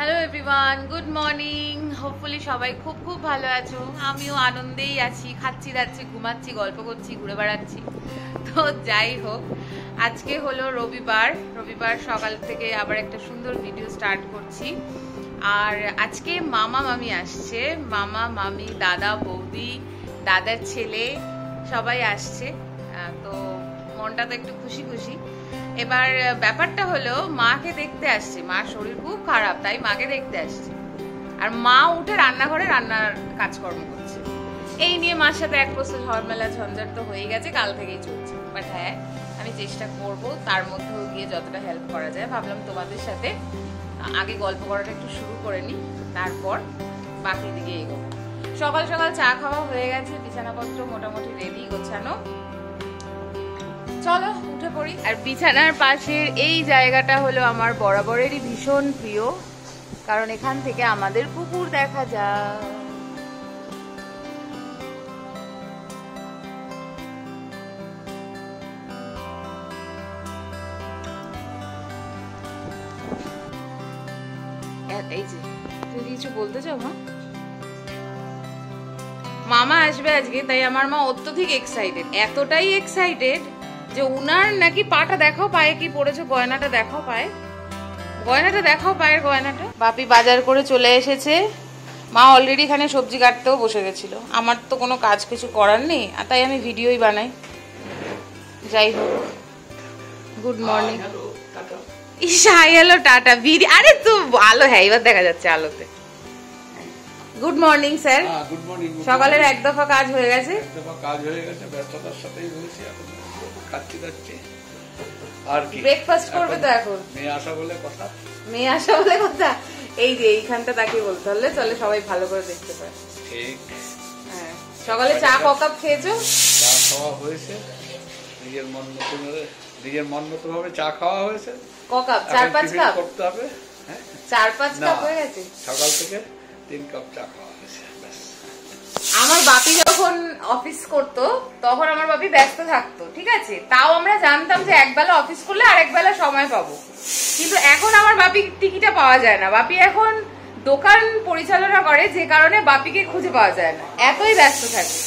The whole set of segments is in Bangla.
Hello everyone, good morning. Hopefully সবাই খুব খুব ভালো আছো। আমিও আনন্দেই আছি, খাচ্ছি দাচ্ছি, ঘুমাচ্ছি, গল্প করছি, ঘুরে বেড়াচ্ছি। তো যাই হোক, আজকে হলো রবিবার সকাল থেকে আবার একটা সুন্দর ভিডিও স্টার্ট করছি। আর আজকে মামা মামি আসছে, মামা মামি, দাদা বৌদি, দাদার ছেলে সবাই আসছে। তো মনটা তো একটু খুশি খুশি। এবার ব্যাপারটা হলো মাকে দেখতে আসছে, মার শরীর খুব খারাপ, তাই মাকে দেখতে আসছে। আর মা উঠে রান্নাঘরে রান্নার কাজকর্ম করছে। এই নিয়ে মার সাথে এক প্রস্তুত ঝড়মেলা ঝঞ্ঝাট তো হয়ে গেছে, কাল থেকেই চলছে। বাট হ্যাঁ, আমি চেষ্টা করব তার মধ্যেও গিয়ে যতটা হেল্প করা যায়। ভাবলাম তোমাদের সাথে আগে গল্প করাটা একটু শুরু করে নিই, তারপর বাকি দিকে এগোবো। সকাল সকাল চা খাওয়া হয়ে গেছে, বিছানাপত্র মোটামুটি রেডি, গোছানো। চলো উঠে পড়ি। আর বিছানার পাশের এই জায়গাটা হলো আমার বরাবরেরই ভীষণ প্রিয়, কারণ এখান থেকে আমাদের পুকুর দেখা যায়। এই যে তুমি কিছু বলতে চাও মা? মামা আসবে আজকে, তাই আমার মা অত্যধিক এক্সাইটেড, এতটাই এক্সাইটেড যে উনার নাকি পাটা দেখাও, পায়ে কি পড়েছে, গয়নাটা দেখাও, গয়নাটা দেখাও, পায়ের গয়নাটা। বাপি বাজার করে চলে এসেছে, মা অলরেডি এখানে সবজি কাটতেও বসে গেছিল। আমার তো কোনো কাজ কিছু করার নেই, আর তাই আমি ভিডিওই বানাই। যাই হোক, good morning. Hi hello tata video, আরে তো ভালো, হ্যাঁ এবার দেখা যাচ্ছে আলোতে। Good morning sir. Good morning. সকালের এক দফা কাজ হয়ে গেছে, ব্যস্ততার সাথেই রয়েছি এখন, খাচ্ছি দাচ্ছি। আর কি ব্রেকফাস্ট করবে তো এখন? মেয়ে আসা বলে কথা, মেয়ে আসা বলে কথা। এই যে এইখানটা তাকে বলতে হলে চলে, সবাই ভালো করে দেখতে পায়। ঠিক। হ্যাঁ, সকালে চা ক কাপ খেয়েছো? চা খাওয়া হয়েছে, নিজের মন মতো ভাবে চা খাওয়া হয়েছে। ক কাপ? 4-5 কাপ করতে হবে। হ্যাঁ, 4-5 কাপ হয়ে গেছে। সকাল থেকে 3 কাপ চা খাওয়া হয়েছে। আমার বাপি যখন অফিস করতো তখন আমার বাপি ব্যস্ত থাকতো, ঠিক আছে, তাও আমরা জানতাম যে একবেলা অফিস করলে আরেক বেলা সময় পাবো। কিন্তু এখন আমার বাপি টিকিটা পাওয়া যায় না। বাপি এখন দোকান পরিচালনা করে, যে কারণে বাপিকে খুঁজে পাওয়া যায় না, এতই ব্যস্ত থাকে।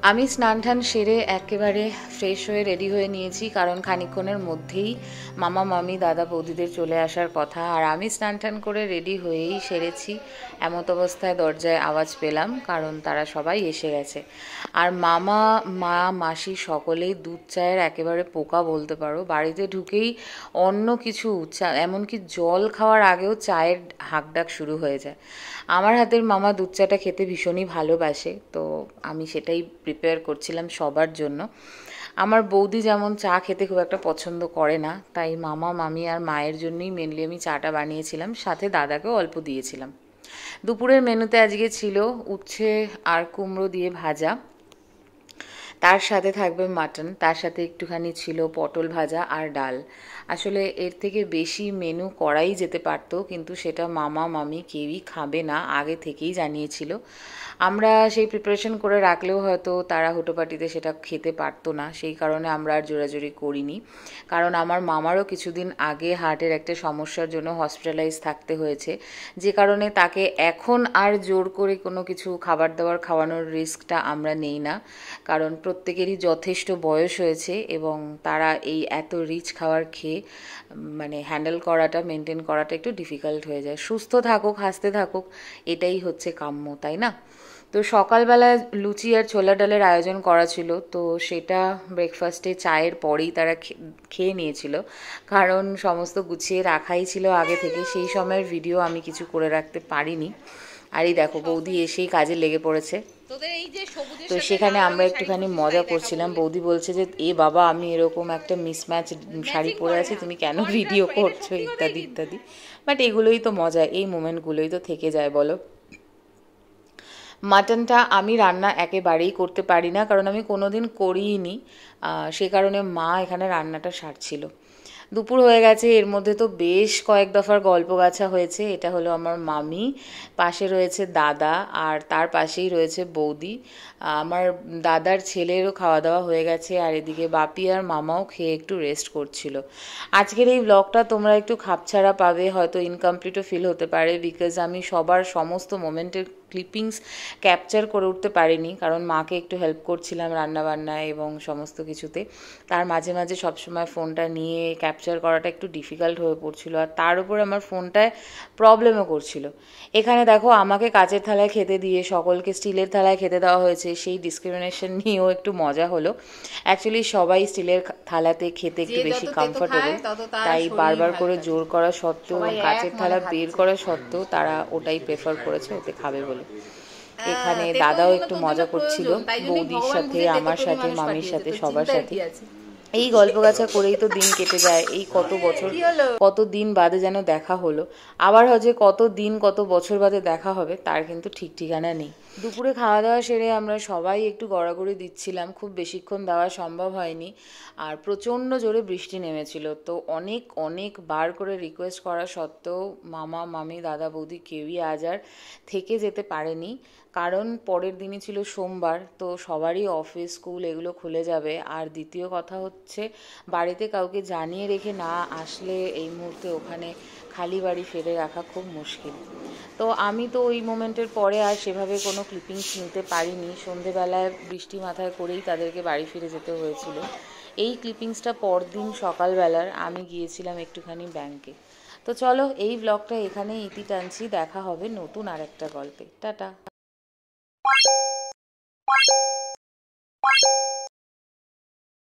আমি স্নান টান সেরে একেবারে ফ্রেশ হয়ে রেডি হয়ে নিয়েছি, কারণ খানিকক্ষণের মধ্যেই মামা মামি দাদা বৌদিদের চলে আসার কথা। আর আমি স্নান টান করে রেডি হয়েই সেরেছি, এমত অবস্থায় দরজায় আওয়াজ পেলাম, কারণ তারা সবাই এসে গেছে। আর মামা মা মাসি সকলেই দুধ চায়ের একেবারে পোকা বলতে পারো। বাড়িতে ঢুকেই অন্য কিছু এমনকি জল খাওয়ার আগেও চায়ের হাঁকডাক শুরু হয়ে যায়। আমার হাতের মামা দুধ চাটা খেতে ভীষণই ভালোবাসে, তো আমি সেটাই প্রিপেয়ার করছিলাম সবার জন্য। আমার বৌদি যেমন চা খেতে খুব একটা পছন্দ করে না, তাই মামা মামি আর মায়ের জন্যই মেনলি আমি চাটা বানিয়েছিলাম, সাথে দাদাকেও অল্প দিয়েছিলাম। দুপুরের মেনুতে আজকে ছিল উচ্ছে আর কুমড়ো দিয়ে ভাজা, তার সাথে থাকবে মাটন, তার সাথে একটুখানি ছিল পটল ভাজা আর ডাল। আসলে এর থেকে বেশি মেনু করাই যেতে পারতো, কিন্তু সেটা মামা মামি কেউই খাবে না, আগে থেকেই জানিয়েছিল। আমরা সেই প্রিপারেশন করে রাখলেও হয়তো তারা হুটোপাটিতে সেটা খেতে পারতো না, সেই কারণে আমরা আর জোরাজোরি করিনি। কারণ আমার মামারও কিছুদিন আগে হার্টের একটা সমস্যার জন্য হসপিটালাইজ থাকতে হয়েছে, যে কারণে তাকে এখন আর জোর করে কোনো কিছু খাবার দাবার খাওয়ানোর রিস্কটা আমরা নেই না, কারণ প্রত্যেকেরই যথেষ্ট বয়স হয়েছে এবং তারা এই এত রিচ খাবার খেয়ে মানে হ্যান্ডেল করাটা, মেনটেন করাটা একটু ডিফিকাল্ট হয়ে যায়। সুস্থ থাকুক, হাসতে থাকুক, এটাই হচ্ছে কাম্য, তাই না? তো সকালবেলায় লুচি আর ছোলা ডালের আয়োজন করা ছিল, তো সেটা ব্রেকফাস্টে চায়ের পরেই তারা খেয়ে নিয়েছিল, কারণ সমস্ত গুছিয়ে রাখাই ছিল আগে থেকে, সেই সময়ের ভিডিও আমি কিছু করে রাখতে পারিনি। আর এই দেখো বৌদি এসেই কাজে লেগে পড়েছে। তো সেখানে আমরা একটুখানি মজা করছিলাম। বৌদি বলছে যে এ বাবা, আমি এরকম একটা মিসম্যাচ শাড়ি পরে আছি, তুমি কেন ভিডিও করছো, ইত্যাদি ইত্যাদি। বাট এগুলোই তো মজা, এই মোমেন্টগুলোই তো থেকে যায় বলো। মাটনটা আমি রান্না একেবারেই করতে পারি না, কারণ আমি কোনোদিন করিই নি, সে কারণে মা এখানে রান্নাটা সারছিল। দুপুর হয়ে গেছে, এর মধ্যে তো বেশ কয়েক দফার গল্প গাছা হয়েছে। এটা হলো আমার মামি, পাশে রয়েছে দাদা, আর তার পাশেই রয়েছে বৌদি। আমার দাদার ছেলেরও খাওয়া দাওয়া হয়ে গেছে, আর এদিকে বাপি আর মামাও খেয়ে একটু রেস্ট করছিল। আজকের এই ব্লগটা তোমরা একটু খাপছাড়া পাবে, হয়তো ইনকমপ্লিটও ফিল হতে পারে, বিকজ আমি সবার সমস্ত মোমেন্টের ক্লিপিংস ক্যাপচার করে উঠতে পারিনি, কারণ মাকে একটু হেল্প করছিলাম রান্নাবান্নায় এবং সমস্ত কিছুতে। তার মাঝে মাঝে সবসময় ফোনটা নিয়ে ক্যাপচার করাটা একটু ডিফিকাল্ট হয়ে পড়ছিল, আর তার উপর আমার ফোনটায় প্রবলেমও করছিল। এখানে দেখো, আমাকে কাচের থালায় খেতে দিয়ে সকলকে স্টিলের থালায় খেতে দেওয়া হয়েছে, সেই ডিসক্রিমিনেশন নিয়েও একটু মজা হলো। অ্যাকচুয়ালি সবাই স্টিলের থালাতে খেতে একটু বেশি কমফোর্টেবল, তাই বারবার করে জোর করা সত্ত্বেও, কাচের থালা বের করা সত্ত্বেও তারা ওটাই প্রেফার করেছে, ওতে খাবে বলে। এখানে দাদাও একটু মজা করছিল বৌদির সাথে, আমার সাথে, মামির সাথে, সবার সাথে। এই গল্প গাছা করেই তো দিন কেটে যায়। এই কত বছর, কত দিন বাদে যেন দেখা হলো, আবার হচ্ছে কত দিন কত বছর বাদে দেখা হবে তার কিন্তু ঠিক ঠিকানা নেই। দুপুরে খাওয়া দাওয়া সেরে আমরা সবাই একটু গড়াগড়ি দিচ্ছিলাম, খুব বেশিক্ষণ দেওয়া সম্ভব হয়নি, আর প্রচণ্ড জোরে বৃষ্টি নেমেছিল। তো অনেক অনেক বার করে রিকোয়েস্ট করা সত্ত্বেও মামা মামি দাদা বৌদি কেউই আজ আর থেকে যেতে পারেনি, কারণ পরের দিনই ছিল সোমবার, তো সবারই অফিস স্কুল এগুলো খুলে যাবে। আর দ্বিতীয় কথা হচ্ছে, বাড়িতে কাউকে জানিয়ে রেখে না আসলে এই মুহূর্তে ওখানে খালি বাড়ি ফেলে রাখা খুব মুশকিল। তো আমি তো ওই মোমেন্টের পরে আর সেভাবে কোনো ক্লিপিংস নিতে পারিনি, সন্ধেবেলায় বৃষ্টি মাথায় করেই তাদেরকে বাড়ি ফিরে যেতে হয়েছিল। এই ক্লিপিংসটা পরদিন সকালবেলার, আমি গিয়েছিলাম একটুখানি ব্যাংকে। তো চলো, এই ব্লগটা এখানেই ইতি টানছি, দেখা হবে নতুন আরেকটা গল্পে। টাটা।